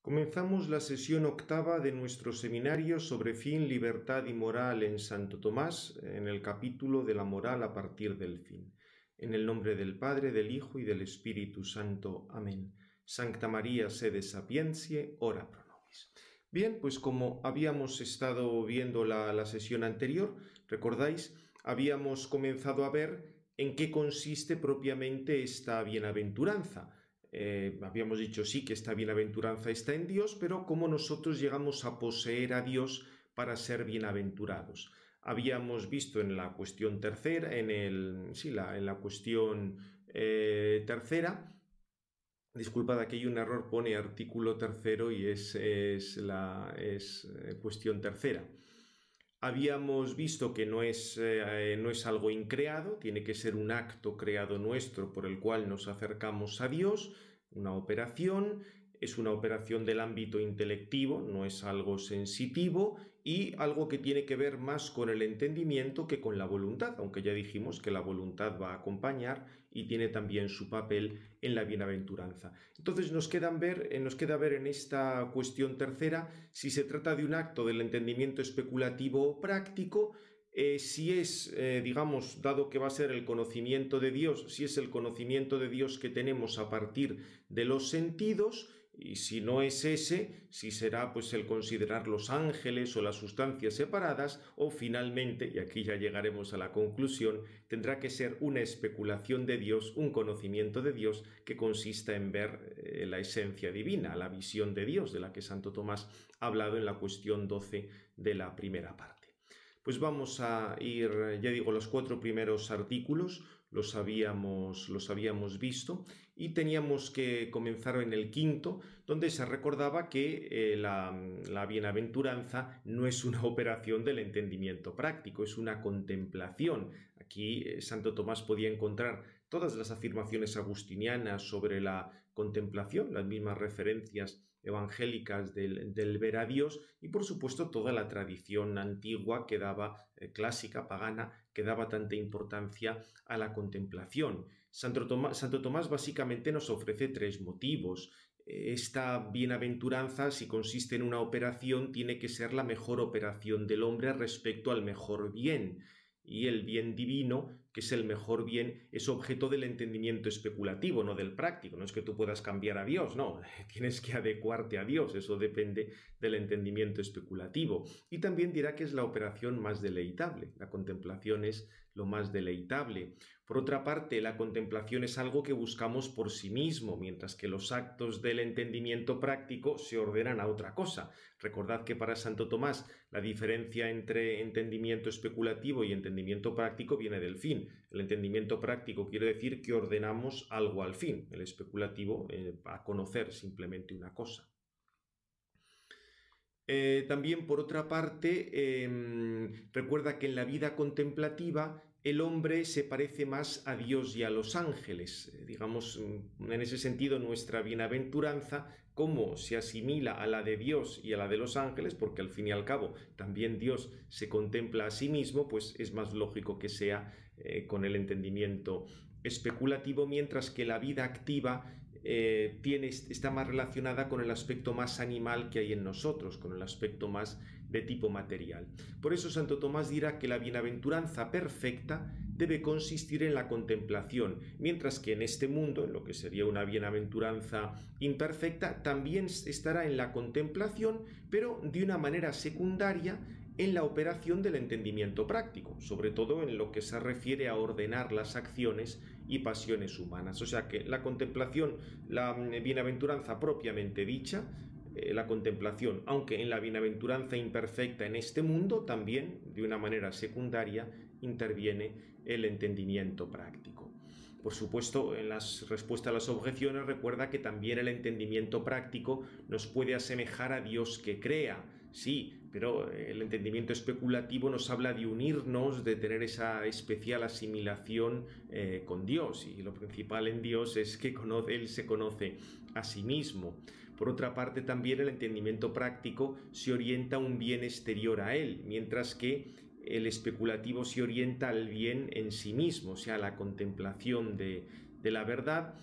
Comenzamos la sesión octava de nuestro seminario sobre fin, libertad y moral en Santo Tomás, en el capítulo de la moral a partir del fin. En el nombre del Padre, del Hijo y del Espíritu Santo. Amén. Sancta María, sede sapientiae, ora pro nobis. Bien, pues como habíamos estado viendo la sesión anterior, recordáis, habíamos comenzado a ver en qué consiste propiamente esta bienaventuranza. Habíamos dicho sí que esta bienaventuranza está en Dios, pero cómo nosotros llegamos a poseer a Dios para ser bienaventurados. Habíamos visto en la cuestión tercera, en la cuestión tercera, disculpad, aquí hay un error, pone artículo tercero y es cuestión tercera. Habíamos visto que no es algo increado, tiene que ser un acto creado nuestro por el cual nos acercamos a Dios, una operación, es una operación del ámbito intelectivo, no es algo sensitivo y algo que tiene que ver más con el entendimiento que con la voluntad, aunque ya dijimos que la voluntad va a acompañar y tiene también su papel en la bienaventuranza. Entonces nos queda ver en esta cuestión tercera si se trata de un acto del entendimiento especulativo o práctico. Si es, dado que va a ser el conocimiento de Dios, si es el conocimiento de Dios que tenemos a partir de los sentidos, y si no es ese, si será pues el considerar los ángeles o las sustancias separadas, o finalmente, y aquí ya llegaremos a la conclusión, tendrá que ser una especulación de Dios, un conocimiento de Dios que consista en ver la esencia divina, la visión de Dios, de la que Santo Tomás ha hablado en la cuestión 12 de la primera parte. Pues vamos a ir, ya digo, los 4 primeros artículos los habíamos visto y teníamos que comenzar en el quinto, donde se recordaba que la bienaventuranza no es una operación del entendimiento práctico, es una contemplación. Aquí Santo Tomás podía encontrar todas las afirmaciones agustinianas sobre la contemplación, las mismas referencias evangélicas del ver a Dios y por supuesto toda la tradición antigua que daba, clásica, pagana, que daba tanta importancia a la contemplación. Santo Tomás básicamente nos ofrece 3 motivos. Esta bienaventuranza, si consiste en una operación, tiene que ser la mejor operación del hombre respecto al mejor bien. Y el bien divino, que es el mejor bien, es objeto del entendimiento especulativo, no del práctico. No es que tú puedas cambiar a Dios, no, tienes que adecuarte a Dios, eso depende del entendimiento especulativo. Y también dirá que es la operación más deleitable, la contemplación es lo más deleitable. Por otra parte, la contemplación es algo que buscamos por sí mismo, mientras que los actos del entendimiento práctico se ordenan a otra cosa. Recordad que para Santo Tomás la diferencia entre entendimiento especulativo y entendimiento práctico viene del fin. El entendimiento práctico quiere decir que ordenamos algo al fin, el especulativo a conocer simplemente una cosa. También, por otra parte, recuerda que en la vida contemplativa el hombre se parece más a Dios y a los ángeles. Digamos, en ese sentido, nuestra bienaventuranza, como se asimila a la de Dios y a la de los ángeles, porque al fin y al cabo también Dios se contempla a sí mismo, pues es más lógico que sea con el entendimiento especulativo, mientras que la vida activa está más relacionada con el aspecto más animal que hay en nosotros, con el aspecto más de tipo material. Por eso Santo Tomás dirá que la bienaventuranza perfecta debe consistir en la contemplación, mientras que en este mundo, en lo que sería una bienaventuranza imperfecta, también estará en la contemplación, pero de una manera secundaria en la operación del entendimiento práctico, sobre todo en lo que se refiere a ordenar las acciones y pasiones humanas. O sea que la contemplación, la bienaventuranza propiamente dicha, la contemplación, aunque en la bienaventuranza imperfecta en este mundo, también de una manera secundaria interviene el entendimiento práctico. Por supuesto, en la respuesta a las objeciones, recuerda que también el entendimiento práctico nos puede asemejar a Dios que crea. Sí, pero el entendimiento especulativo nos habla de unirnos, de tener esa especial asimilación con Dios. Y lo principal en Dios es que Él se conoce a sí mismo. Por otra parte, también el entendimiento práctico se orienta a un bien exterior a Él, mientras que el especulativo se orienta al bien en sí mismo, o sea, a la contemplación de la verdad,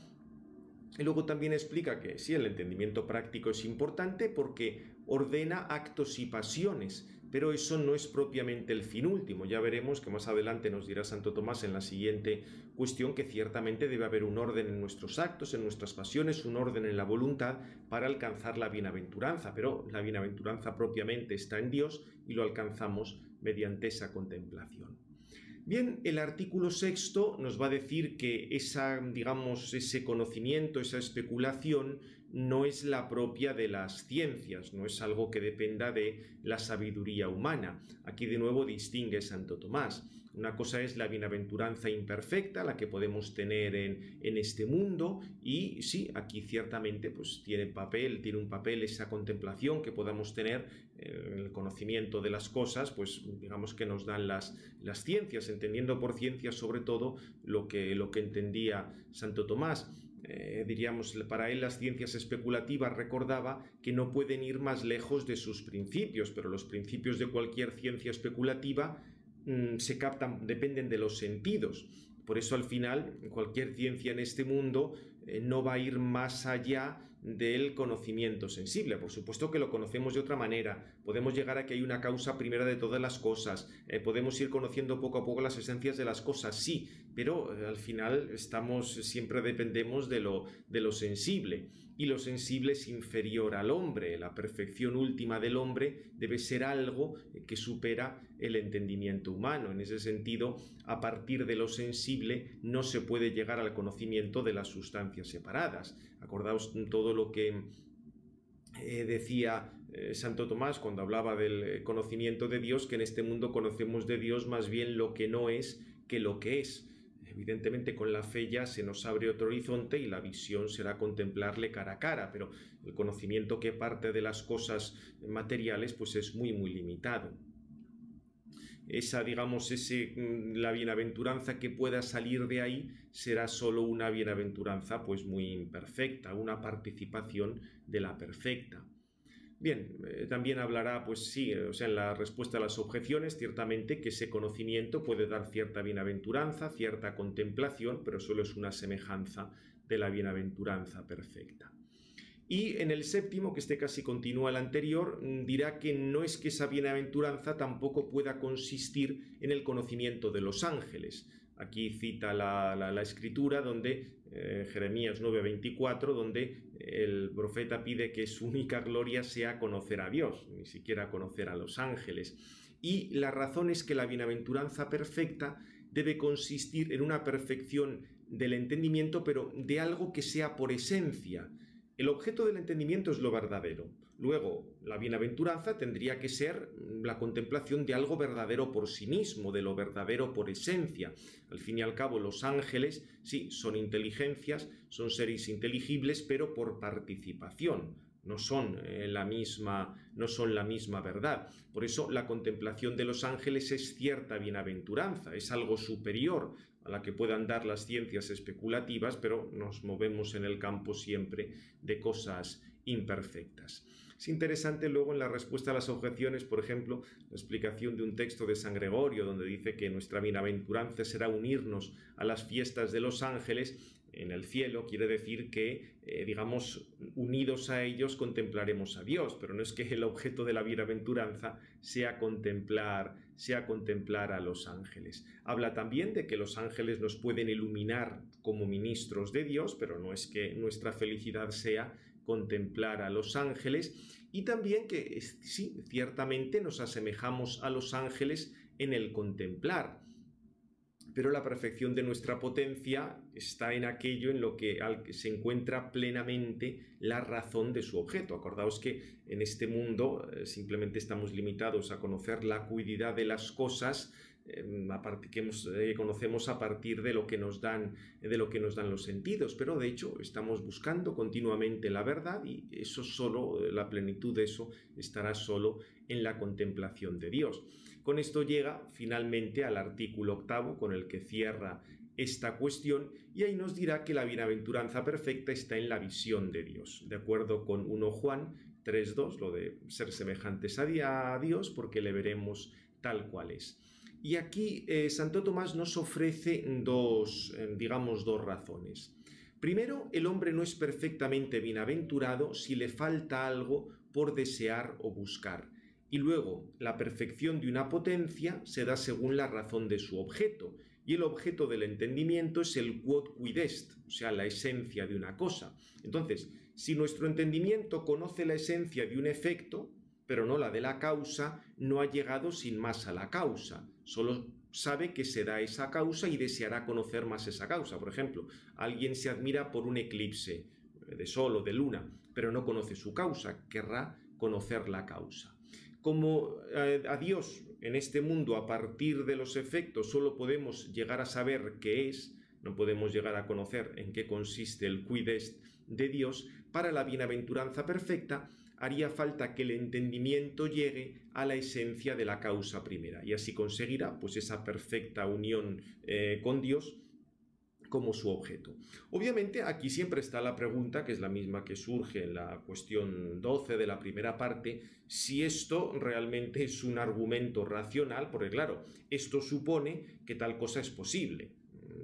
Y luego también explica que sí, el entendimiento práctico es importante porque ordena actos y pasiones, pero eso no es propiamente el fin último. Ya veremos que más adelante nos dirá Santo Tomás en la siguiente cuestión que ciertamente debe haber un orden en nuestros actos, en nuestras pasiones, un orden en la voluntad para alcanzar la bienaventuranza, pero la bienaventuranza propiamente está en Dios y lo alcanzamos mediante esa contemplación. Bien, el artículo sexto nos va a decir que ese conocimiento, esa especulación, no es la propia de las ciencias, no es algo que dependa de la sabiduría humana. Aquí de nuevo distingue Santo Tomás. Una cosa es la bienaventuranza imperfecta, la que podemos tener en este mundo, y sí, aquí ciertamente pues, tiene un papel esa contemplación que podamos tener, el conocimiento de las cosas, pues digamos que nos dan las ciencias, entendiendo por ciencias sobre todo lo que entendía Santo Tomás. Diríamos, para él las ciencias especulativas, recordaba, que no pueden ir más lejos de sus principios, pero los principios de cualquier ciencia especulativa se captan, dependen de los sentidos. Por eso al final cualquier ciencia en este mundo no va a ir más allá del conocimiento sensible. Por supuesto que lo conocemos de otra manera, podemos llegar a que hay una causa primera de todas las cosas, podemos ir conociendo poco a poco las esencias de las cosas, sí, pero al final siempre dependemos de lo sensible, y lo sensible es inferior al hombre. La perfección última del hombre debe ser algo que supera el entendimiento humano. En ese sentido, a partir de lo sensible no se puede llegar al conocimiento de las sustancias separadas. Acordaos todo lo que decía Santo Tomás cuando hablaba del conocimiento de Dios, que en este mundo conocemos de Dios más bien lo que no es que lo que es. Evidentemente con la fe ya se nos abre otro horizonte y la visión será contemplarle cara a cara, pero el conocimiento que parte de las cosas materiales pues es muy muy limitado. La bienaventuranza que pueda salir de ahí será solo una bienaventuranza pues muy imperfecta, una participación de la perfecta. Bien, también hablará, pues sí, en la respuesta a las objeciones, ciertamente que ese conocimiento puede dar cierta bienaventuranza, cierta contemplación, pero solo es una semejanza de la bienaventuranza perfecta. Y en el séptimo, que casi continúa el anterior, dirá que no es que esa bienaventuranza tampoco pueda consistir en el conocimiento de los ángeles. Aquí cita la escritura donde Jeremías 9:24, donde el profeta pide que su única gloria sea conocer a Dios, ni siquiera conocer a los ángeles. Y la razón es que la bienaventuranza perfecta debe consistir en una perfección del entendimiento, pero de algo que sea por esencia. El objeto del entendimiento es lo verdadero. Luego, la bienaventuranza tendría que ser la contemplación de algo verdadero por sí mismo, de lo verdadero por esencia. Al fin y al cabo, los ángeles, sí, son inteligencias, son seres inteligibles, pero por participación. No son la misma verdad. Por eso la contemplación de los ángeles es cierta bienaventuranza, es algo superior a la que puedan dar las ciencias especulativas, pero nos movemos en el campo siempre de cosas imperfectas. Es interesante luego en la respuesta a las objeciones, por ejemplo, la explicación de un texto de San Gregorio, donde dice que nuestra bienaventuranza será unirnos a las fiestas de los ángeles en el cielo. Quiere decir que, unidos a ellos contemplaremos a Dios, pero no es que el objeto de la bienaventuranza sea contemplar a los ángeles. Habla también de que los ángeles nos pueden iluminar como ministros de Dios, pero no es que nuestra felicidad sea contemplar a los ángeles, y también que sí, ciertamente nos asemejamos a los ángeles en el contemplar, pero la perfección de nuestra potencia está en aquello en lo que se encuentra plenamente la razón de su objeto. Acordaos que en este mundo simplemente estamos limitados a conocer la acuidad de las cosas, conocemos a partir de lo que nos dan los sentidos, pero de hecho estamos buscando continuamente la verdad, y la plenitud de eso estará solo en la contemplación de Dios. Con esto llega finalmente al artículo octavo, con el que cierra esta cuestión, y ahí nos dirá que la bienaventuranza perfecta está en la visión de Dios, de acuerdo con 1 Juan 3:2, lo de ser semejantes a Dios, porque le veremos tal cual es. Y aquí Santo Tomás nos ofrece dos razones. Primero, el hombre no es perfectamente bienaventurado si le falta algo por desear o buscar. Y luego, la perfección de una potencia se da según la razón de su objeto, y el objeto del entendimiento es el quod quid est, o sea, la esencia de una cosa. Entonces, si nuestro entendimiento conoce la esencia de un efecto, pero no la de la causa, no ha llegado sin más a la causa, solo sabe que se da esa causa y deseará conocer más esa causa. Por ejemplo, alguien se admira por un eclipse de sol o de luna, pero no conoce su causa, querrá conocer la causa. Como a Dios en este mundo a partir de los efectos solo podemos llegar a saber qué es, no podemos llegar a conocer en qué consiste el quid est de Dios, para la bienaventuranza perfecta haría falta que el entendimiento llegue a la esencia de la causa primera y así conseguirá pues esa perfecta unión con Dios como su objeto. Obviamente aquí siempre está la pregunta, que es la misma que surge en la cuestión 12 de la primera parte, si esto realmente es un argumento racional, porque claro, esto supone que tal cosa es posible.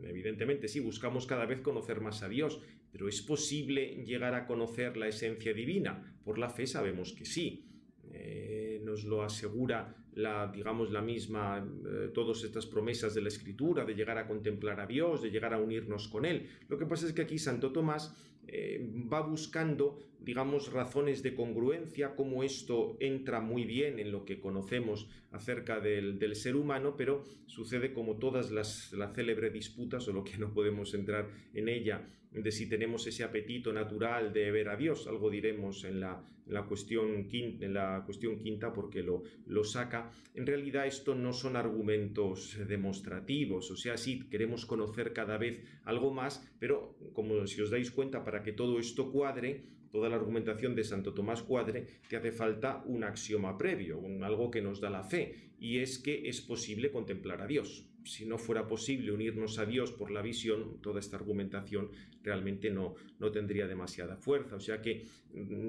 Evidentemente sí, buscamos cada vez conocer más a Dios, pero ¿es posible llegar a conocer la esencia divina? Por la fe sabemos que sí. Nos lo asegura todas estas promesas de la Escritura, de llegar a contemplar a Dios, de llegar a unirnos con Él. Lo que pasa es que aquí Santo Tomás va buscando, razones de congruencia, cómo esto entra muy bien en lo que conocemos acerca del ser humano, pero sucede como todas la célebre disputa, solo que no podemos entrar en ella, de si tenemos ese apetito natural de ver a Dios. Algo diremos en la cuestión quinta porque lo saca. En realidad esto no son argumentos demostrativos, o sea, sí queremos conocer cada vez algo más, pero como si os dais cuenta, para que todo esto cuadre, toda la argumentación de Santo Tomás cuadre, te hace falta un axioma previo, algo que nos da la fe, y es que es posible contemplar a Dios. Si no fuera posible unirnos a Dios por la visión, toda esta argumentación realmente no tendría demasiada fuerza. O sea que,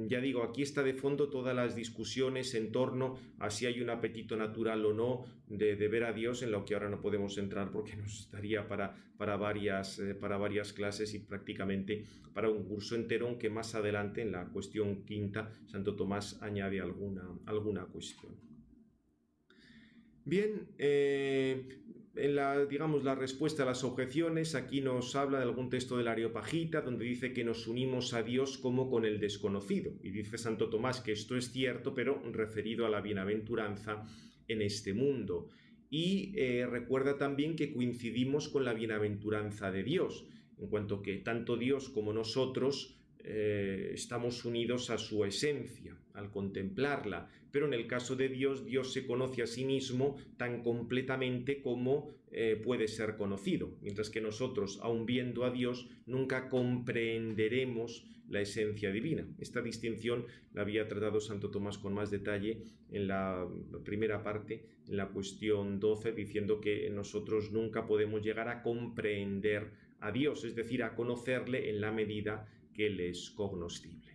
ya digo, aquí está de fondo todas las discusiones en torno a si hay un apetito natural o no de ver a Dios, en lo que ahora no podemos entrar porque nos daría para varias clases y prácticamente para un curso entero, aunque más adelante en la cuestión quinta Santo Tomás añade alguna cuestión. Bien, en la respuesta a las objeciones, aquí nos habla de algún texto del Areopagita donde dice que nos unimos a Dios como con el desconocido. Y dice Santo Tomás que esto es cierto, pero referido a la bienaventuranza en este mundo. Y recuerda también que coincidimos con la bienaventuranza de Dios, en cuanto que tanto Dios como nosotros estamos unidos a su esencia al contemplarla, pero en el caso de Dios, Dios se conoce a sí mismo tan completamente como puede ser conocido, mientras que nosotros, aun viendo a Dios, nunca comprenderemos la esencia divina. Esta distinción la había tratado Santo Tomás con más detalle en la primera parte, en la cuestión 12, diciendo que nosotros nunca podemos llegar a comprender a Dios, es decir, a conocerle en la medida que Él es cognoscible.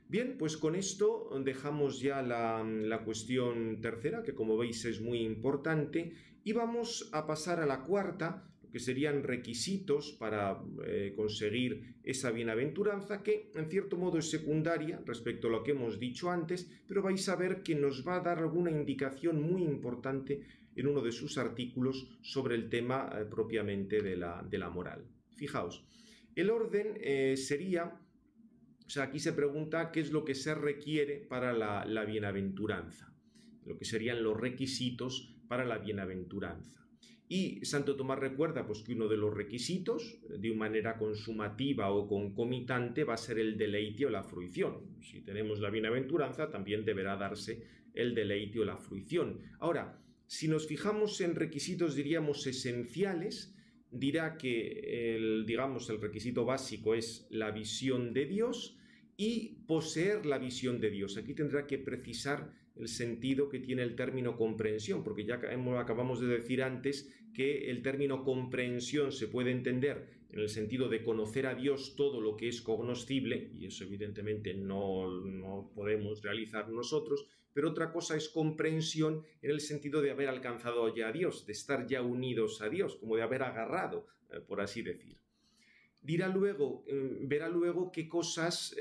Bien, pues con esto dejamos ya la cuestión tercera, que como veis es muy importante, y vamos a pasar a la cuarta, que serían requisitos para conseguir esa bienaventuranza, que en cierto modo es secundaria respecto a lo que hemos dicho antes, pero vais a ver que nos va a dar alguna indicación muy importante en uno de sus artículos sobre el tema propiamente de la moral. Fijaos, el orden sería, o sea, aquí se pregunta qué es lo que se requiere para la bienaventuranza, lo que serían los requisitos para la bienaventuranza. Y Santo Tomás recuerda pues, que uno de los requisitos, de una manera consumativa o concomitante, va a ser el deleite o la fruición. Si tenemos la bienaventuranza, también deberá darse el deleite o la fruición. Ahora, si nos fijamos en requisitos, diríamos, esenciales, dirá que el requisito básico es la visión de Dios y poseer la visión de Dios. Aquí tendrá que precisar el sentido que tiene el término comprensión, porque ya acabamos de decir antes que el término comprensión se puede entender en el sentido de conocer a Dios todo lo que es cognoscible, y eso evidentemente no podemos realizar nosotros, pero otra cosa es comprensión en el sentido de haber alcanzado ya a Dios, de estar ya unidos a Dios, como de haber agarrado, por así decir. Verá luego qué cosas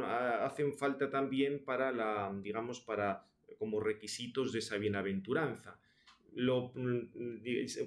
hacen falta también para digamos, como requisitos de esa bienaventuranza,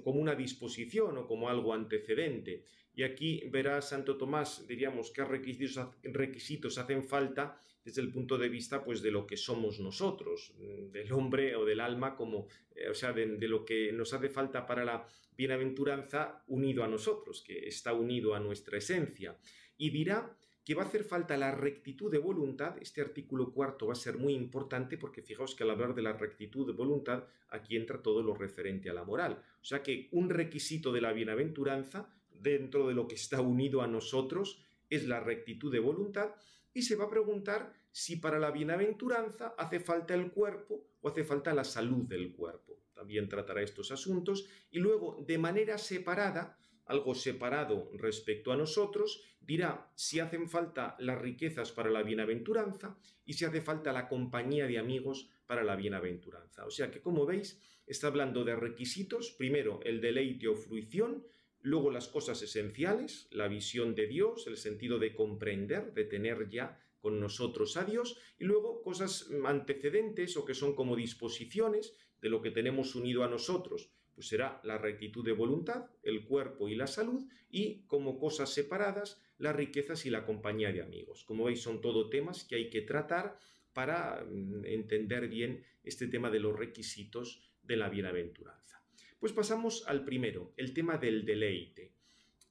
como una disposición o como algo antecedente. Y aquí verá Santo Tomás, diríamos, qué requisitos hacen falta desde el punto de vista, pues, de lo que somos nosotros, del hombre o del alma, o sea, de lo que nos hace falta para la bienaventuranza unido a nosotros, que está unido a nuestra esencia. Y dirá que va a hacer falta la rectitud de voluntad. Este artículo cuarto va a ser muy importante porque fijaos que al hablar de la rectitud de voluntad, aquí entra todo lo referente a la moral. O sea que un requisito de la bienaventuranza, dentro de lo que está unido a nosotros, es la rectitud de voluntad, y se va a preguntar si para la bienaventuranza hace falta el cuerpo o hace falta la salud del cuerpo. También tratará estos asuntos, y luego, de manera separada, algo separado respecto a nosotros, dirá si hacen falta las riquezas para la bienaventuranza y si hace falta la compañía de amigos para la bienaventuranza. O sea que, como veis, está hablando de requisitos: primero el deleite o fruición, luego las cosas esenciales, la visión de Dios, el sentido de comprender, de tener ya con nosotros a Dios, y luego cosas antecedentes o que son como disposiciones de lo que tenemos unido a nosotros. Pues será la rectitud de voluntad, el cuerpo y la salud, y como cosas separadas, las riquezas y la compañía de amigos. Como veis, son todo temas que hay que tratar para entender bien este tema de los requisitos de la bienaventuranza. Pues pasamos al primero, el tema del deleite.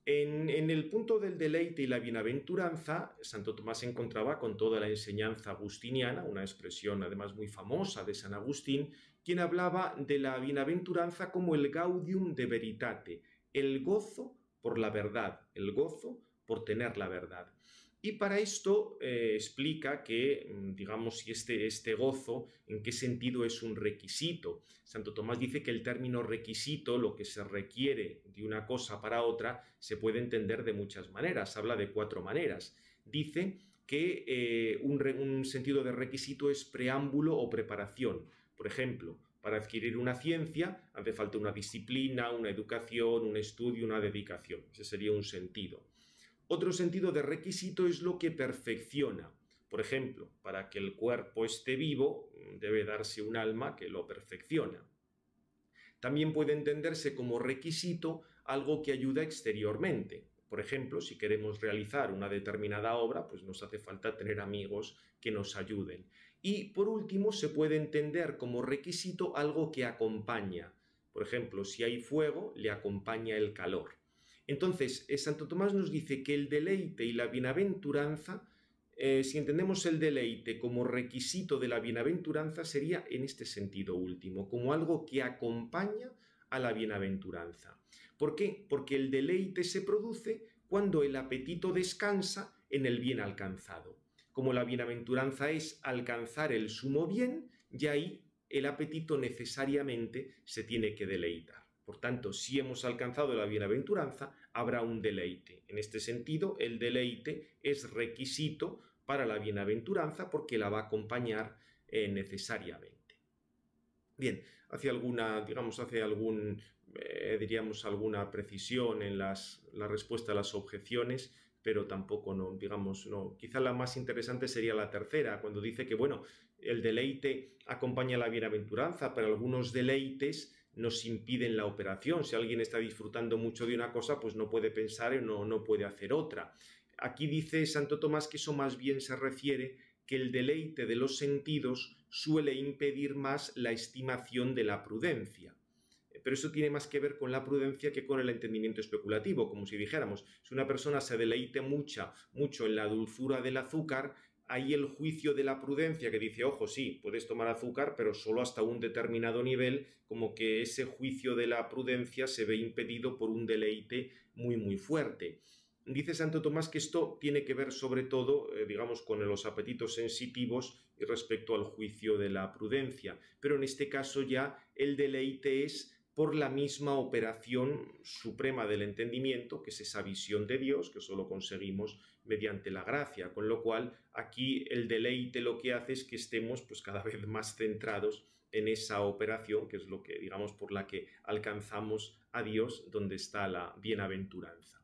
En el punto del deleite y la bienaventuranza, Santo Tomás se encontraba con toda la enseñanza agustiniana, una expresión además muy famosa de San Agustín, quien hablaba de la bienaventuranza como el gaudium de veritate, el gozo por la verdad, el gozo por tener la verdad. Y para esto explica que, digamos, si este gozo, en qué sentido es un requisito. Santo Tomás dice que el término requisito, lo que se requiere de una cosa para otra, se puede entender de muchas maneras. Habla de 4 maneras. Dice que un sentido de requisito es preámbulo o preparación. Por ejemplo, para adquirir una ciencia hace falta una disciplina, una educación, un estudio, una dedicación. Ese sería un sentido. Otro sentido de requisito es lo que perfecciona. Por ejemplo, para que el cuerpo esté vivo, debe darse un alma que lo perfecciona. También puede entenderse como requisito algo que ayuda exteriormente. Por ejemplo, si queremos realizar una determinada obra, pues nos hace falta tener amigos que nos ayuden. Y por último, se puede entender como requisito algo que acompaña. Por ejemplo, si hay fuego, le acompaña el calor. Entonces, Santo Tomás nos dice que el deleite y la bienaventuranza, si entendemos el deleite como requisito de la bienaventuranza, sería en este sentido último, como algo que acompaña a la bienaventuranza. ¿Por qué? Porque el deleite se produce cuando el apetito descansa en el bien alcanzado. Como la bienaventuranza es alcanzar el sumo bien, y ahí el apetito necesariamente se tiene que deleitar. Por tanto, si hemos alcanzado la bienaventuranza, habrá un deleite. En este sentido, el deleite es requisito para la bienaventuranza porque la va a acompañar necesariamente. Bien, diríamos, alguna precisión en la respuesta a las objeciones, pero tampoco, no. Quizá la más interesante sería la tercera, cuando dice que, bueno, el deleite acompaña la bienaventuranza, pero algunos deleites nos impiden la operación. Si alguien está disfrutando mucho de una cosa, pues no puede pensar y no puede hacer otra. Aquí dice Santo Tomás que eso más bien se refiere que el deleite de los sentidos suele impedir más la estimación de la prudencia. Pero eso tiene más que ver con la prudencia que con el entendimiento especulativo, como si dijéramos, si una persona se deleite mucho en la dulzura del azúcar, hay el juicio de la prudencia que dice, ojo, sí, puedes tomar azúcar, pero solo hasta un determinado nivel, como que ese juicio de la prudencia se ve impedido por un deleite muy, muy fuerte. Dice Santo Tomás que esto tiene que ver sobre todo, con los apetitos sensitivos y respecto al juicio de la prudencia, pero en este caso ya el deleite es por la misma operación suprema del entendimiento, que es esa visión de Dios, que solo conseguimos mediante la gracia, con lo cual aquí el deleite lo que hace es que estemos pues cada vez más centrados en esa operación, que es lo que, por la que alcanzamos a Dios, donde está la bienaventuranza.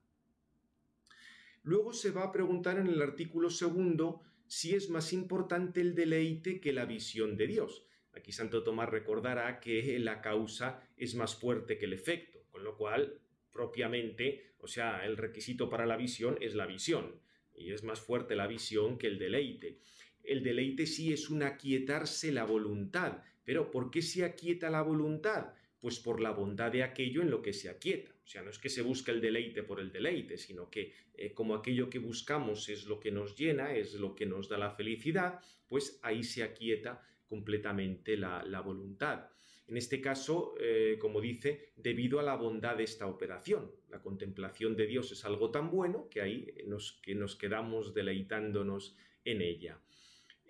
Luego se va a preguntar en el artículo segundo si es más importante el deleite que la visión de Dios. Aquí Santo Tomás recordará que la causa es más fuerte que el efecto, con lo cual, propiamente, o sea, el requisito para la visión es la visión, y es más fuerte la visión que el deleite. El deleite sí es un aquietarse la voluntad, pero ¿por qué se aquieta la voluntad? Pues por la bondad de aquello en lo que se aquieta. O sea, no es que se busque el deleite por el deleite, sino que como aquello que buscamos es lo que nos llena, es lo que nos da la felicidad, pues ahí se aquieta completamente la voluntad. En este caso, como dice, debido a la bondad de esta operación. La contemplación de Dios es algo tan bueno que ahí nos quedamos deleitándonos en ella.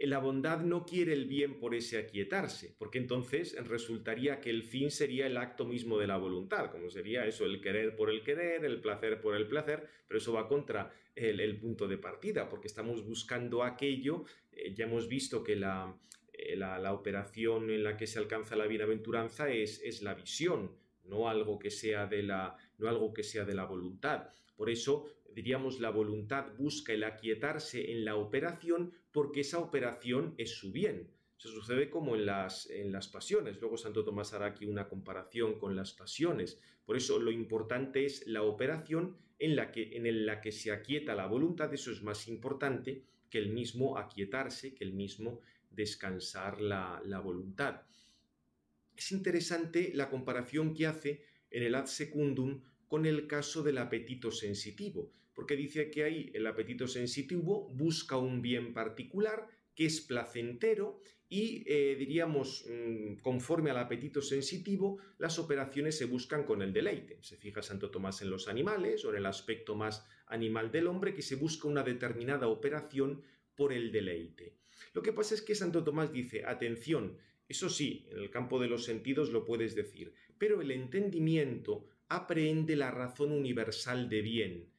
La bondad no quiere el bien por ese aquietarse, porque entonces resultaría que el fin sería el acto mismo de la voluntad, como sería eso, el querer por el querer, el placer por el placer, pero eso va contra el punto de partida, porque estamos buscando aquello. Ya hemos visto que la operación en la que se alcanza la bienaventuranza es la visión, no algo que sea de la voluntad. Por eso, diríamos, la voluntad busca el aquietarse en la operación porque esa operación es su bien. Eso sucede como en las pasiones. Luego Santo Tomás hará aquí una comparación con las pasiones. Por eso lo importante es la operación en la que se aquieta la voluntad. Eso es más importante que el mismo aquietarse, que el mismo descansar la voluntad. Es interesante la comparación que hace en el ad secundum con el caso del apetito sensitivo, porque dice que ahí el apetito sensitivo busca un bien particular que es placentero y, diríamos, conforme al apetito sensitivo, las operaciones se buscan con el deleite. Se fija Santo Tomás en los animales o en el aspecto más animal del hombre, que se busca una determinada operación por el deleite. Lo que pasa es que Santo Tomás dice, atención, eso sí, en el campo de los sentidos lo puedes decir, pero el entendimiento aprehende la razón universal de bien.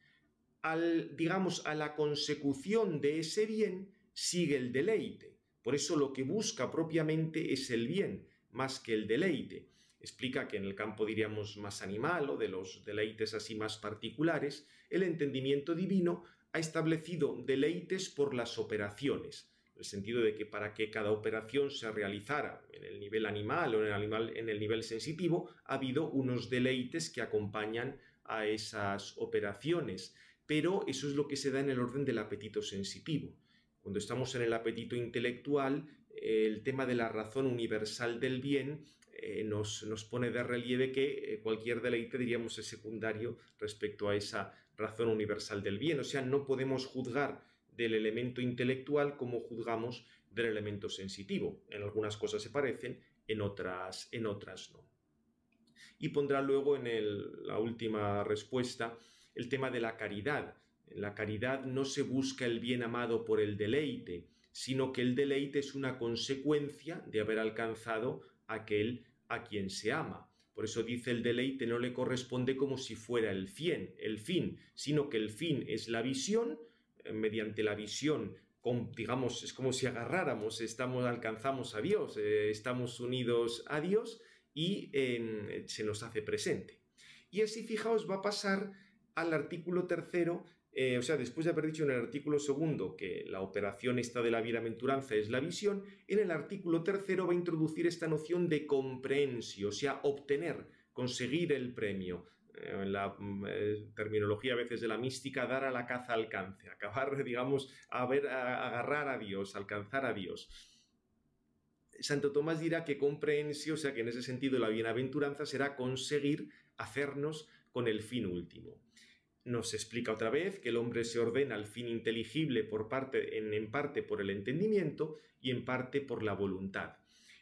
A la consecución de ese bien sigue el deleite. Por eso lo que busca propiamente es el bien, más que el deleite. Explica que en el campo, diríamos, más animal o de los deleites así más particulares, el entendimiento divino ha establecido deleites por las operaciones, en el sentido de que para que cada operación se realizara en el nivel animal o en el nivel sensitivo, ha habido unos deleites que acompañan a esas operaciones, pero eso es lo que se da en el orden del apetito sensitivo. Cuando estamos en el apetito intelectual, el tema de la razón universal del bien nos pone de relieve que cualquier deleite, diríamos, es secundario respecto a esa razón universal del bien. O sea, no podemos juzgar del elemento intelectual como juzgamos del elemento sensitivo. En algunas cosas se parecen, en otras no. Y pondrá luego la última respuesta el tema de la caridad. En la caridad no se busca el bien amado por el deleite, sino que el deleite es una consecuencia de haber alcanzado aquel a quien se ama. Por eso dice el deleite no le corresponde como si fuera el fin, sino que el fin es la visión. Mediante la visión, digamos, es como si agarráramos, alcanzamos a Dios, estamos unidos a Dios y se nos hace presente. Y así, fijaos, va a pasar al artículo tercero, o sea, después de haber dicho en el artículo segundo que la operación esta de la bienaventuranza es la visión, en el artículo tercero va a introducir esta noción de comprehensio, o sea, obtener, conseguir el premio. En la terminología a veces de la mística, dar a la caza alcance, acabar, digamos, agarrar a Dios, alcanzar a Dios. Santo Tomás dirá que comprehensio, o sea que en ese sentido la bienaventuranza será conseguir hacernos con el fin último. Nos explica otra vez que el hombre se ordena al fin inteligible en parte por el entendimiento y en parte por la voluntad.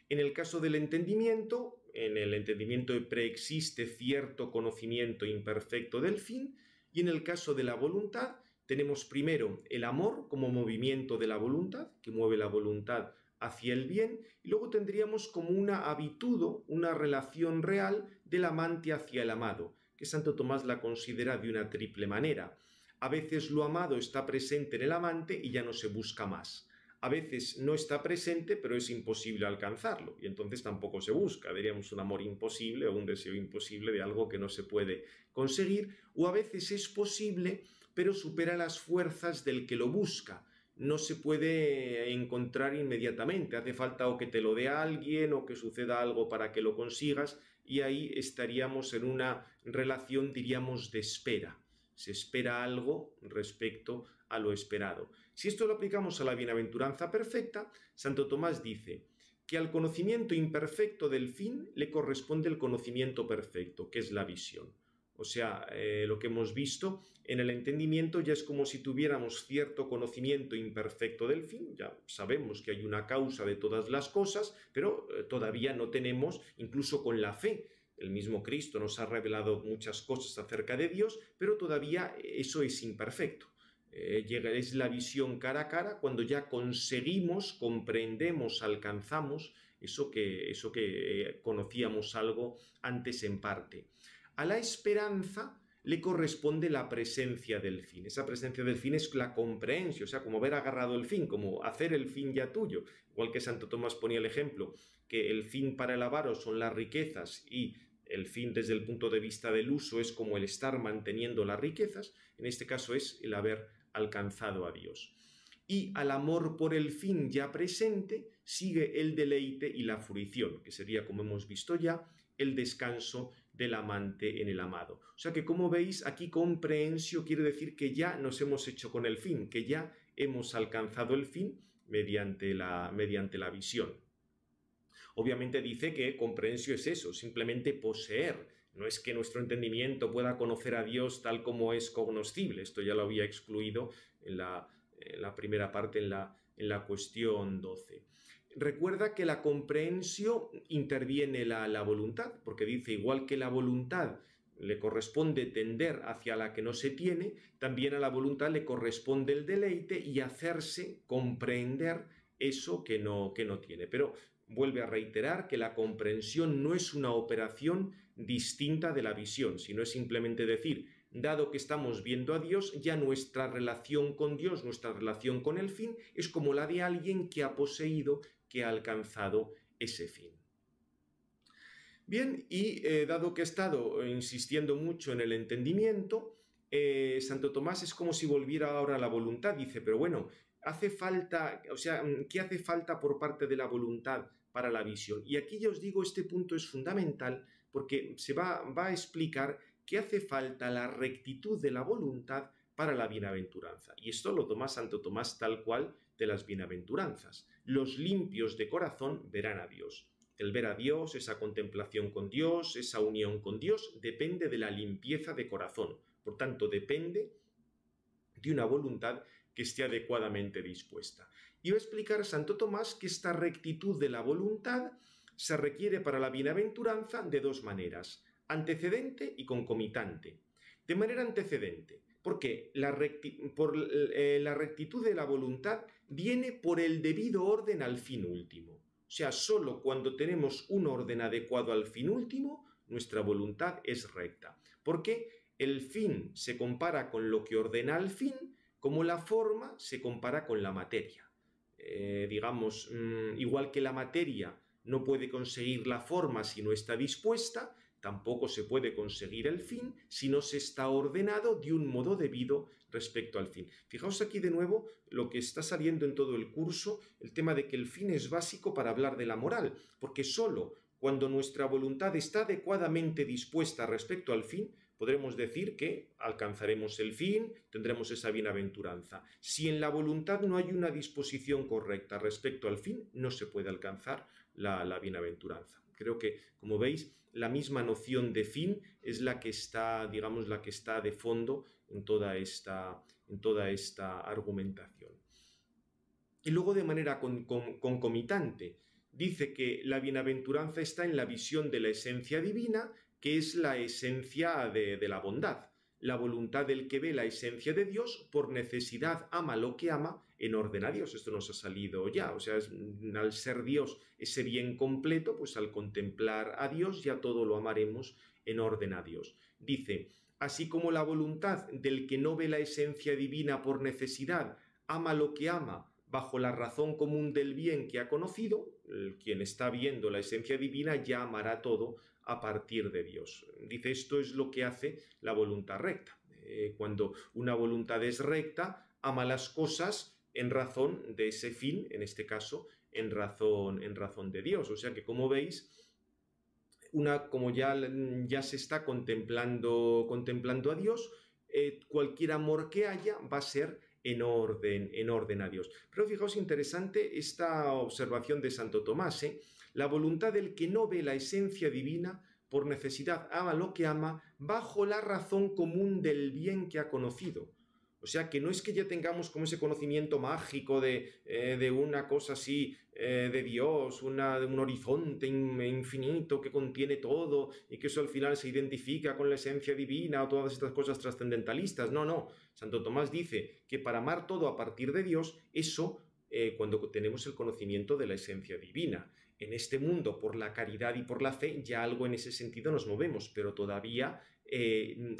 En el caso del entendimiento, en el entendimiento preexiste cierto conocimiento imperfecto del fin, y en el caso de la voluntad tenemos primero el amor como movimiento de la voluntad, que mueve la voluntad hacia el bien, y luego tendríamos como una habitud, una relación real del amante hacia el amado, que Santo Tomás la considera de una triple manera. A veces lo amado está presente en el amante y ya no se busca más. A veces no está presente, pero es imposible alcanzarlo, y entonces tampoco se busca. Diríamos un amor imposible o un deseo imposible de algo que no se puede conseguir, o a veces es posible, pero supera las fuerzas del que lo busca. No se puede encontrar inmediatamente, hace falta o que te lo dé alguien o que suceda algo para que lo consigas, y ahí estaríamos en una relación, diríamos, de espera. Se espera algo respecto a lo esperado. Si esto lo aplicamos a la bienaventuranza perfecta, Santo Tomás dice que al conocimiento imperfecto del fin le corresponde el conocimiento perfecto, que es la visión. O sea, lo que hemos visto en el entendimiento ya es como si tuviéramos cierto conocimiento imperfecto del fin. Ya sabemos que hay una causa de todas las cosas, pero todavía no tenemos, incluso con la fe. El mismo Cristo nos ha revelado muchas cosas acerca de Dios, pero todavía eso es imperfecto. Es la visión cara a cara cuando ya conseguimos, comprendemos, alcanzamos eso que conocíamos algo antes en parte. A la esperanza le corresponde la presencia del fin. Esa presencia del fin es la comprensión, o sea, como haber agarrado el fin, como hacer el fin ya tuyo. Igual que Santo Tomás ponía el ejemplo, que el fin para el avaro son las riquezas y el fin desde el punto de vista del uso es como el estar manteniendo las riquezas. En este caso es el haber alcanzado a Dios. Y al amor por el fin ya presente sigue el deleite y la fruición, que sería, como hemos visto ya, el descanso del amante en el amado. O sea que, como veis, aquí comprensión quiere decir que ya nos hemos hecho con el fin, que ya hemos alcanzado el fin mediante la visión. Obviamente dice que comprensión es eso, simplemente poseer. No es que nuestro entendimiento pueda conocer a Dios tal como es cognoscible. Esto ya lo había excluido en la primera parte, en la cuestión 12. Recuerda que la comprensión interviene la voluntad, porque dice, igual que la voluntad le corresponde tender hacia la que no se tiene, también a la voluntad le corresponde el deleite y hacerse comprender eso que no tiene. Pero vuelve a reiterar que la comprensión no es una operación distinta de la visión, sino es simplemente decir, dado que estamos viendo a Dios, ya nuestra relación con Dios, nuestra relación con el fin, es como la de alguien que ha poseído, que ha alcanzado ese fin. Bien, y dado que he estado insistiendo mucho en el entendimiento, Santo Tomás es como si volviera ahora a la voluntad. Dice, pero bueno, hace falta, o sea, ¿qué hace falta por parte de la voluntad para la visión? Y aquí ya os digo, este punto es fundamental porque se va a explicar que hace falta la rectitud de la voluntad para la bienaventuranza. Y esto lo toma Santo Tomás tal cual de las bienaventuranzas. Los limpios de corazón verán a Dios. El ver a Dios, esa contemplación con Dios, esa unión con Dios, depende de la limpieza de corazón. Por tanto, depende de una voluntad que esté adecuadamente dispuesta. Y va a explicar Santo Tomás que esta rectitud de la voluntad se requiere para la bienaventuranza de dos maneras, antecedente y concomitante. De manera antecedente, porque la rectitud de la voluntad viene por el debido orden al fin último. O sea, solo cuando tenemos un orden adecuado al fin último, nuestra voluntad es recta. Porque el fin se compara con lo que ordena al fin, como la forma se compara con la materia. Digamos, igual que la materia no puede conseguir la forma si no está dispuesta, tampoco se puede conseguir el fin si no se está ordenado de un modo debido respecto al fin. Fijaos aquí de nuevo lo que está saliendo en todo el curso, el tema de que el fin es básico para hablar de la moral, porque solo cuando nuestra voluntad está adecuadamente dispuesta respecto al fin, podremos decir que alcanzaremos el fin, tendremos esa bienaventuranza. Si en la voluntad no hay una disposición correcta respecto al fin, no se puede alcanzar la bienaventuranza. Creo que, como veis, la misma noción de fin es la que está, digamos, la que está de fondo en toda esta argumentación. Y luego, de manera concomitante, dice que la bienaventuranza está en la visión de la esencia divina, que es la esencia de la bondad. La voluntad del que ve la esencia de Dios, por necesidad ama lo que ama en orden a Dios. Esto nos ha salido ya, o sea, al ser Dios ese bien completo, pues al contemplar a Dios ya todo lo amaremos en orden a Dios. Dice, así como la voluntad del que no ve la esencia divina por necesidad ama lo que ama, bajo la razón común del bien que ha conocido, quien está viendo la esencia divina ya amará todo a partir de Dios. Dice, esto es lo que hace la voluntad recta. Cuando una voluntad es recta, ama las cosas en razón de ese fin, en este caso, en razón de Dios. O sea que, como veis, como ya se está contemplando a Dios, cualquier amor que haya va a ser en orden a Dios. Pero fijaos, interesante esta observación de Santo Tomás, ¿eh? La voluntad del que no ve la esencia divina, por necesidad ama lo que ama, bajo la razón común del bien que ha conocido. O sea, que no es que ya tengamos como ese conocimiento mágico de una cosa así, de Dios, de un horizonte infinito que contiene todo y que eso al final se identifica con la esencia divina o todas estas cosas trascendentalistas. No, no. Santo Tomás dice que para amar todo a partir de Dios, eso cuando tenemos el conocimiento de la esencia divina. En este mundo, por la caridad y por la fe, ya algo en ese sentido nos movemos, pero todavía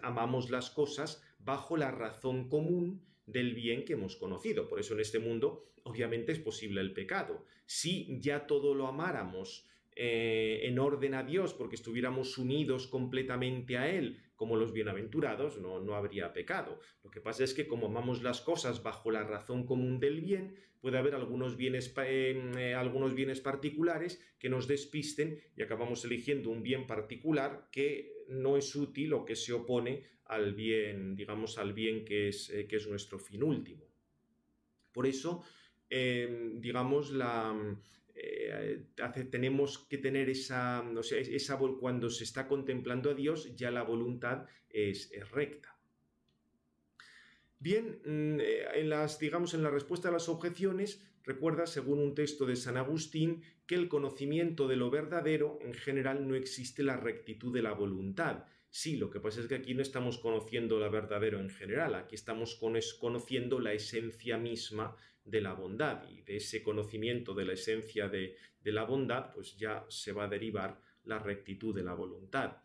amamos las cosas bajo la razón común del bien que hemos conocido. Por eso en este mundo obviamente es posible el pecado. Si ya todo lo amáramos en orden a Dios, porque estuviéramos unidos completamente a Él, como los bienaventurados, no habría pecado. Lo que pasa es que como amamos las cosas bajo la razón común del bien, puede haber algunos bienes particulares que nos despisten y acabamos eligiendo un bien particular que no es útil o que se opone al bien, digamos, al bien que es nuestro fin último. Por eso, digamos, tenemos que tener cuando se está contemplando a Dios, ya la voluntad es recta. Bien, en la respuesta a las objeciones, recuerda, según un texto de San Agustín, que el conocimiento de lo verdadero, en general, no existe la rectitud de la voluntad. Sí, lo que pasa es que aquí no estamos conociendo lo verdadero en general, aquí estamos conociendo la esencia misma de la bondad, y de ese conocimiento de la esencia de la bondad, pues ya se va a derivar la rectitud de la voluntad.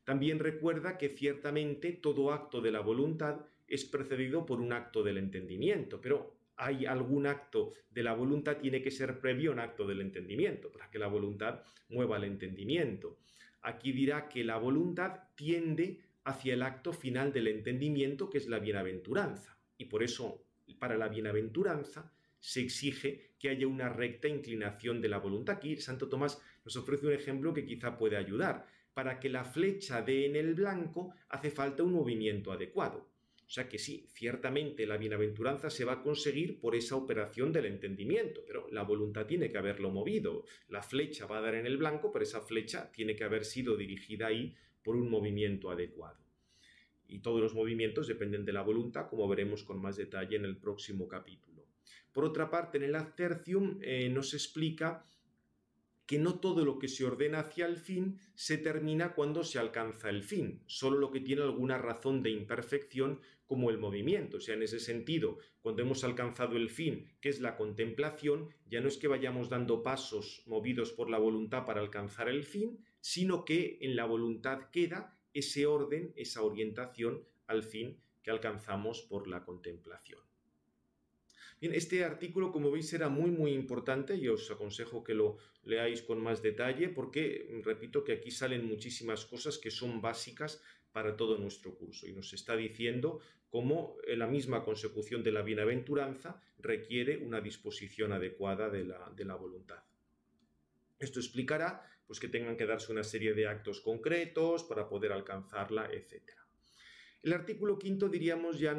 También recuerda que ciertamente todo acto de la voluntad es precedido por un acto del entendimiento, pero hay algún acto de la voluntad tiene que ser previo a un acto del entendimiento, para que la voluntad mueva el entendimiento. Aquí dirá que la voluntad tiende hacia el acto final del entendimiento, que es la bienaventuranza, y por eso para la bienaventuranza se exige que haya una recta inclinación de la voluntad. Aquí Santo Tomás nos ofrece un ejemplo que quizá puede ayudar. Para que la flecha dé en el blanco hace falta un movimiento adecuado. O sea que sí, ciertamente la bienaventuranza se va a conseguir por esa operación del entendimiento, pero la voluntad tiene que haberlo movido. La flecha va a dar en el blanco, pero esa flecha tiene que haber sido dirigida ahí por un movimiento adecuado. Y todos los movimientos dependen de la voluntad, como veremos con más detalle en el próximo capítulo. Por otra parte, en el Ad Tertium nos explica que no todo lo que se ordena hacia el fin se termina cuando se alcanza el fin, solo lo que tiene alguna razón de imperfección como el movimiento. O sea, en ese sentido, cuando hemos alcanzado el fin, que es la contemplación, ya no es que vayamos dando pasos movidos por la voluntad para alcanzar el fin, sino que en la voluntad queda ese orden, esa orientación al fin que alcanzamos por la contemplación. Bien, este artículo, como veis, era muy importante y os aconsejo que lo leáis con más detalle porque, repito, que aquí salen muchísimas cosas que son básicas para todo nuestro curso y nos está diciendo cómo la misma consecución de la bienaventuranza requiere una disposición adecuada de la voluntad. Esto explicará pues, que tengan que darse una serie de actos concretos para poder alcanzarla, etc. El artículo 5, diríamos, ya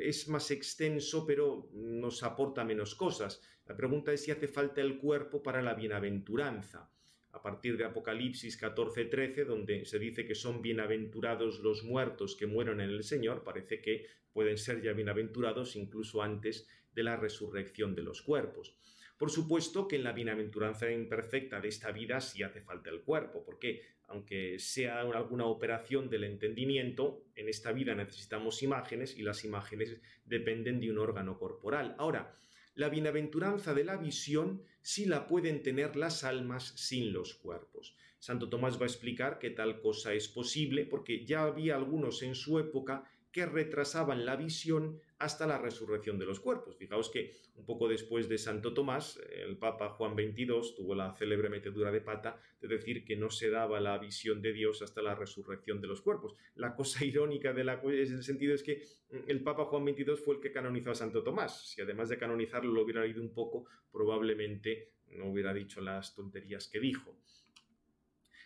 es más extenso, pero nos aporta menos cosas. La pregunta es si hace falta el cuerpo para la bienaventuranza. A partir de Apocalipsis 14:13, donde se dice que son bienaventurados los muertos que mueron en el Señor, parece que pueden ser ya bienaventurados incluso antes de la resurrección de los cuerpos. Por supuesto que en la bienaventuranza imperfecta de esta vida sí hace falta el cuerpo, porque aunque sea alguna operación del entendimiento, en esta vida necesitamos imágenes y las imágenes dependen de un órgano corporal. Ahora, la bienaventuranza de la visión sí la pueden tener las almas sin los cuerpos. Santo Tomás va a explicar que tal cosa es posible porque ya había algunos en su época que retrasaban la visión hasta la resurrección de los cuerpos. Fijaos que un poco después de Santo Tomás, el Papa Juan XXII tuvo la célebre metedura de pata de decir que no se daba la visión de Dios hasta la resurrección de los cuerpos. La cosa irónica de ese sentido es que el Papa Juan XXII fue el que canonizó a Santo Tomás. Si además de canonizarlo lo hubiera leído un poco, probablemente no hubiera dicho las tonterías que dijo.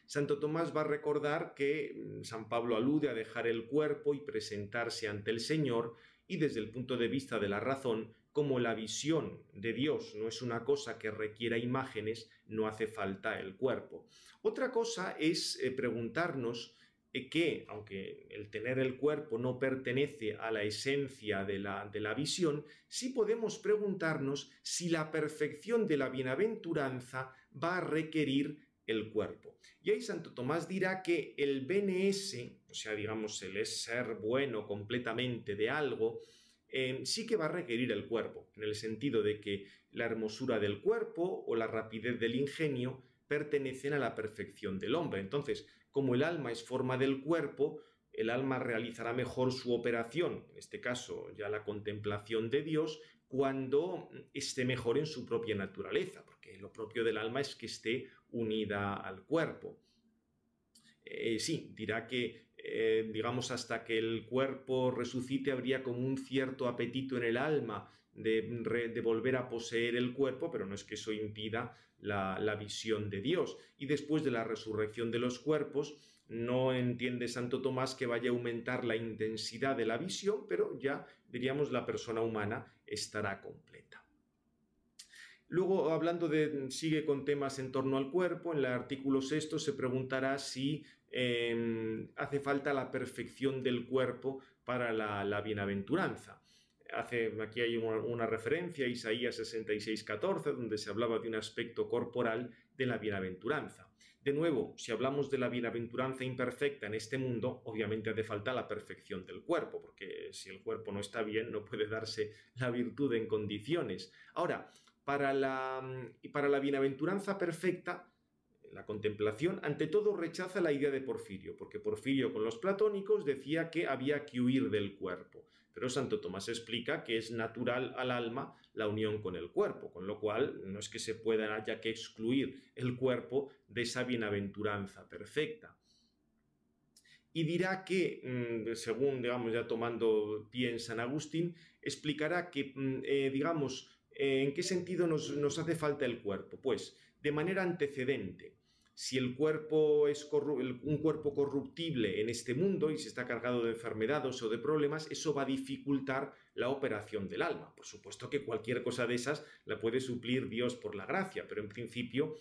Santo Tomás va a recordar que San Pablo alude a dejar el cuerpo y presentarse ante el Señor, y desde el punto de vista de la razón, como la visión de Dios no es una cosa que requiera imágenes, no hace falta el cuerpo. Otra cosa es preguntarnos que, aunque el tener el cuerpo no pertenece a la esencia de la visión, sí podemos preguntarnos si la perfección de la bienaventuranza va a requerir el cuerpo. Y ahí Santo Tomás dirá que el BNS, o sea, digamos, el ser bueno completamente de algo, sí que va a requerir el cuerpo, en el sentido de que la hermosura del cuerpo o la rapidez del ingenio pertenecen a la perfección del hombre. Entonces, como el alma es forma del cuerpo, el alma realizará mejor su operación, en este caso ya la contemplación de Dios, cuando esté mejor en su propia naturaleza, porque lo propio del alma es que esté unida al cuerpo. Sí, dirá que, digamos, hasta que el cuerpo resucite habría como un cierto apetito en el alma de volver a poseer el cuerpo, pero no es que eso impida la visión de Dios. Y después de la resurrección de los cuerpos, no entiende Santo Tomás que vaya a aumentar la intensidad de la visión, pero ya, diríamos, la persona humana estará completa. Luego, hablando sigue con temas en torno al cuerpo, en el artículo 6 se preguntará si hace falta la perfección del cuerpo para la bienaventuranza. Aquí hay una referencia a Isaías 66:14, donde se hablaba de un aspecto corporal de la bienaventuranza. De nuevo, si hablamos de la bienaventuranza imperfecta en este mundo, obviamente hace falta la perfección del cuerpo, porque si el cuerpo no está bien, no puede darse la virtud en condiciones. Ahora, para la bienaventuranza perfecta, la contemplación, ante todo rechaza la idea de Porfirio, porque Porfirio con los platónicos decía que había que huir del cuerpo, pero Santo Tomás explica que es natural al alma la unión con el cuerpo, con lo cual no es que se haya que excluir el cuerpo de esa bienaventuranza perfecta. Y dirá que, según, digamos, ya tomando pie en San Agustín, explicará que, digamos, ¿en qué sentido nos hace falta el cuerpo? Pues de manera antecedente. Si el cuerpo es un cuerpo corruptible en este mundo y si está cargado de enfermedades o de problemas, eso va a dificultar la operación del alma. Por supuesto que cualquier cosa de esas la puede suplir Dios por la gracia, pero en principio,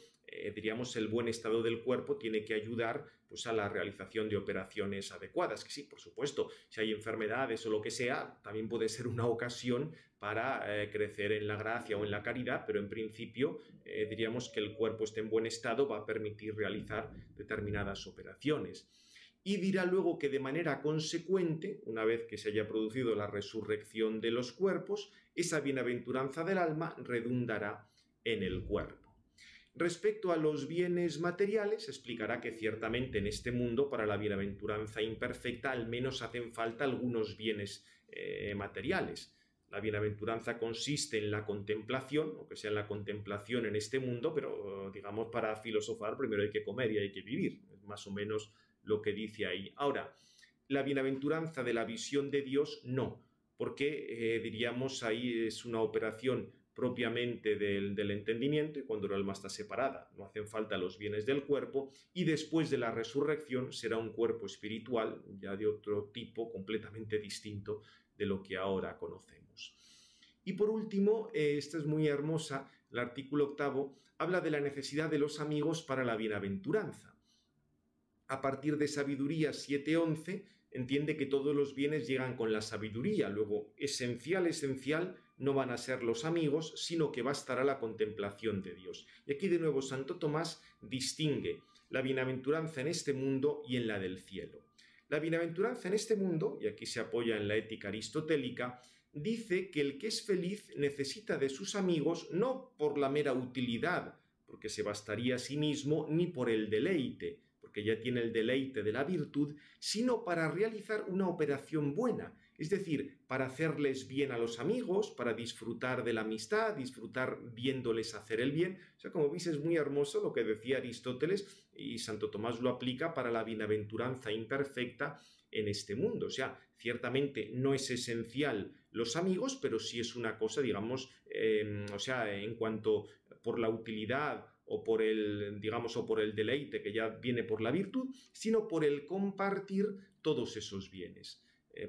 diríamos, el buen estado del cuerpo tiene que ayudar pues, a la realización de operaciones adecuadas. Que sí, por supuesto, si hay enfermedades o lo que sea, también puede ser una ocasión para crecer en la gracia o en la caridad, pero en principio diríamos que el cuerpo esté en buen estado, va a permitir realizar determinadas operaciones. Y dirá luego que de manera consecuente, una vez que se haya producido la resurrección de los cuerpos, esa bienaventuranza del alma redundará en el cuerpo. Respecto a los bienes materiales, explicará que ciertamente en este mundo, para la bienaventuranza imperfecta, al menos hacen falta algunos bienes materiales. La bienaventuranza consiste en la contemplación, aunque sea en la contemplación en este mundo, pero digamos para filosofar primero hay que comer y hay que vivir, es más o menos lo que dice ahí. Ahora, la bienaventuranza de la visión de Dios no, porque diríamos ahí es una operación propiamente del entendimiento y cuando el alma está separada no hacen falta los bienes del cuerpo y después de la resurrección será un cuerpo espiritual ya de otro tipo completamente distinto de lo que ahora conocemos. Y por último, esta es muy hermosa, el artículo 8 habla de la necesidad de los amigos para la bienaventuranza. A partir de Sabiduría 7:11 entiende que todos los bienes llegan con la sabiduría, luego esencial no van a ser los amigos, sino que bastará la contemplación de Dios. Y aquí de nuevo Santo Tomás distingue la bienaventuranza en este mundo y en la del cielo. La bienaventuranza en este mundo, y aquí se apoya en la ética aristotélica, dice que el que es feliz necesita de sus amigos no por la mera utilidad, porque se bastaría a sí mismo, ni por el deleite, porque ya tiene el deleite de la virtud, sino para realizar una operación buena, Es decir, para hacerles bien a los amigos, para disfrutar de la amistad, disfrutar viéndoles hacer el bien. O sea, como veis, es muy hermoso lo que decía Aristóteles y Santo Tomás lo aplica para la bienaventuranza imperfecta en este mundo. O sea, ciertamente no es esencial los amigos, pero sí es una cosa, digamos, o sea, en cuanto por la utilidad o por el, digamos, o por el deleite que ya viene por la virtud, sino por el compartir todos esos bienes.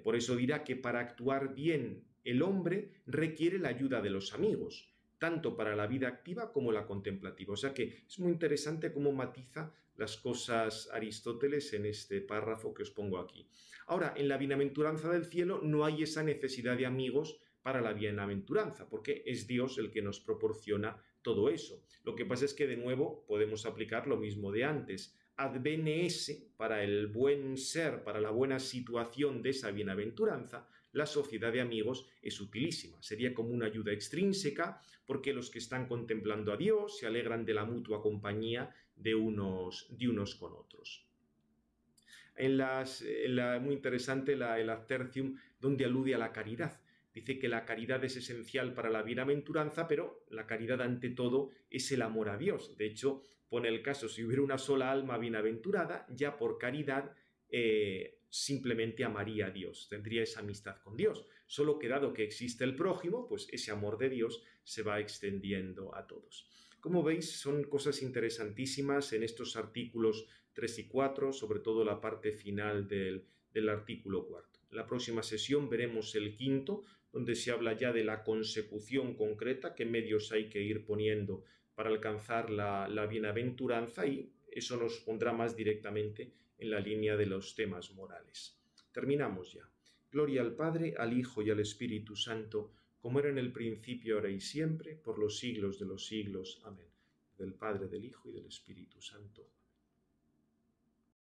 Por eso dirá que para actuar bien el hombre requiere la ayuda de los amigos, tanto para la vida activa como la contemplativa. O sea que es muy interesante cómo matiza las cosas Aristóteles en este párrafo que os pongo aquí. Ahora, en la bienaventuranza del cielo no hay esa necesidad de amigos para la bienaventuranza, porque es Dios el que nos proporciona todo eso. Lo que pasa es que de nuevo podemos aplicar lo mismo de antes. Ad bene esse, para el buen ser, para la buena situación de esa bienaventuranza, la sociedad de amigos es utilísima. Sería como una ayuda extrínseca, porque los que están contemplando a Dios se alegran de la mutua compañía de unos con otros. Muy interesante el Ad Tertium, donde alude a la caridad. Dice que la caridad es esencial para la bienaventuranza, pero la caridad ante todo es el amor a Dios. De hecho, pone el caso, si hubiera una sola alma bienaventurada, ya por caridad simplemente amaría a Dios, tendría esa amistad con Dios. Solo que dado que existe el prójimo, pues ese amor de Dios se va extendiendo a todos. Como veis, son cosas interesantísimas en estos artículos 3 y 4, sobre todo la parte final del artículo 4. En la próxima sesión veremos el quinto, donde se habla ya de la consecución concreta, qué medios hay que ir poniendo para alcanzar la bienaventuranza, y eso nos pondrá más directamente en la línea de los temas morales. Terminamos ya. Gloria al Padre, al Hijo y al Espíritu Santo, como era en el principio, ahora y siempre, por los siglos de los siglos. Amén. Del Padre, del Hijo y del Espíritu Santo.